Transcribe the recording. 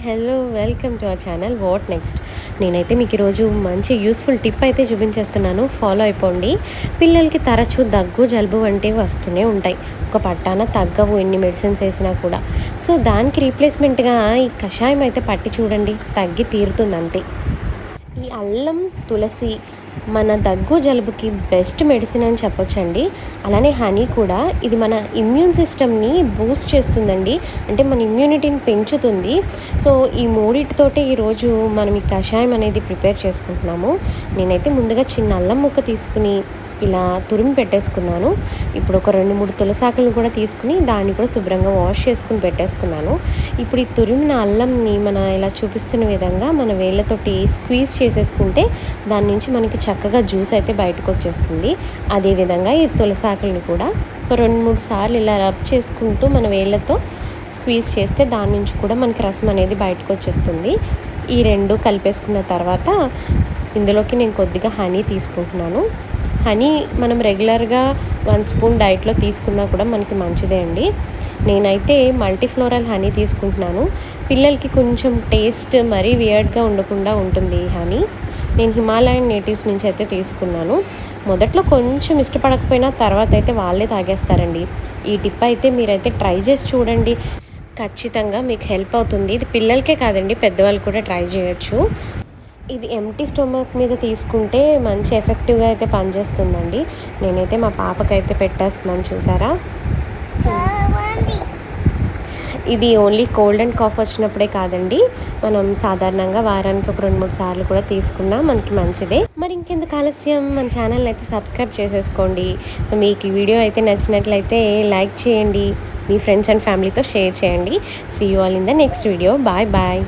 Hello welcome to our channel what next. నేనైతే మీకు ఈరోజు మంచి యూస్ఫుల్ టిప్ అయితే చూపించేస్తున్నాను, ఫాలో అయిపోండి. పిల్లలకి తరచూ దగ్గు జలుబు వంటివి వస్తూనే ఉంటాయి, ఒక పట్టాన తగ్గవు ఎన్ని మెడిసిన్స్ వేసినా కూడా. సో దానికి రీప్లేస్మెంట్గా ఈ కషాయం అయితే పట్టి చూడండి, తగ్గి తీరుతుంది అంతే. ఈ అల్లం తులసి మన దగ్గు జలుబుకి బెస్ట్ మెడిసిన్ అని చెప్పొచ్చండి. అలానే హనీ కూడా, ఇది మన ఇమ్యూన్ సిస్టమ్ని బూస్ట్ చేస్తుందండి, అంటే మన ఇమ్యూనిటీని పెంచుతుంది. సో ఈ మూడింటితోటే ఈరోజు మనం ఈ కషాయం అనేది ప్రిపేర్ చేసుకుంటున్నాము. నేనైతే ముందుగా చిన్న అల్లం ముక్క తీసుకుని ఇలా తురిమి పెట్టేసుకున్నాను. ఇప్పుడు ఒక 2-3 తులసాకులను కూడా తీసుకుని దాన్ని కూడా శుభ్రంగా వాష్ చేసుకుని పెట్టేసుకున్నాను. ఇప్పుడు ఈ తురిమిన అల్లంని మన ఇలా చూపిస్తున్న విధంగా మన వేళ్ళతోటి స్క్వీజ్ చేసేసుకుంటే దాని నుంచి మనకి చక్కగా జ్యూస్ అయితే బయటకు వచ్చేస్తుంది. అదేవిధంగా ఈ తులసాకులను కూడా ఒక 2-3 సార్లు ఇలా రబ్ చేసుకుంటూ మన వేళ్ళతో స్క్వీజ్ చేస్తే దాని నుంచి కూడా మనకి రసం అనేది బయటకు వచ్చేస్తుంది. ఈ రెండు కలిపేసుకున్న తర్వాత ఇందులోకి నేను కొద్దిగా హనీ తీసుకుంటున్నాను. హనీ మనం రెగ్యులర్గా 1 స్పూన్ డైట్లో తీసుకున్నా కూడా మనకి మంచిదే అండి. నేనైతే మల్టీఫ్లోరల్ హనీ తీసుకుంటున్నాను. పిల్లలకి కొంచెం టేస్ట్ మరీ వియర్డ్గా ఉండకుండా ఉంటుంది ఈ హనీ. నేను హిమాలయన్ నేటివ్స్ నుంచి అయితే తీసుకున్నాను. మొదట్లో కొంచెం ఇష్టపడకపోయినా తర్వాత అయితే వాళ్ళే తాగేస్తారండి. ఈ టిప్ అయితే మీరైతే ట్రై చేసి చూడండి, ఖచ్చితంగా మీకు హెల్ప్ అవుతుంది. ఇది పిల్లలకే కాదండి, పెద్దవాళ్ళు కూడా ట్రై చేయొచ్చు. ఇది ఎంప్టీ స్టొమక్ మీద తీసుకుంటే మంచి ఎఫెక్టివ్గా అయితే పనిచేస్తుందండి. నేనైతే మా పాపకైతే పెట్టేస్తున్నాను, చూసారా. ఇది ఓన్లీ కోల్డ్ అండ్ కాఫ్ వచ్చినప్పుడే కాదండి, మనం సాధారణంగా వారానికి ఒక 2-3 సార్లు కూడా తీసుకున్నా మనకి మంచిదే. మరి ఇంకెందుకు ఆలస్యం, మన ఛానల్ని అయితే సబ్స్క్రైబ్ చేసేసుకోండి. సో మీకు ఈ వీడియో అయితే నచ్చినట్లయితే లైక్ చేయండి, మీ ఫ్రెండ్స్ అండ్ ఫ్యామిలీతో షేర్ చేయండి. See you all in the next video. Bye bye.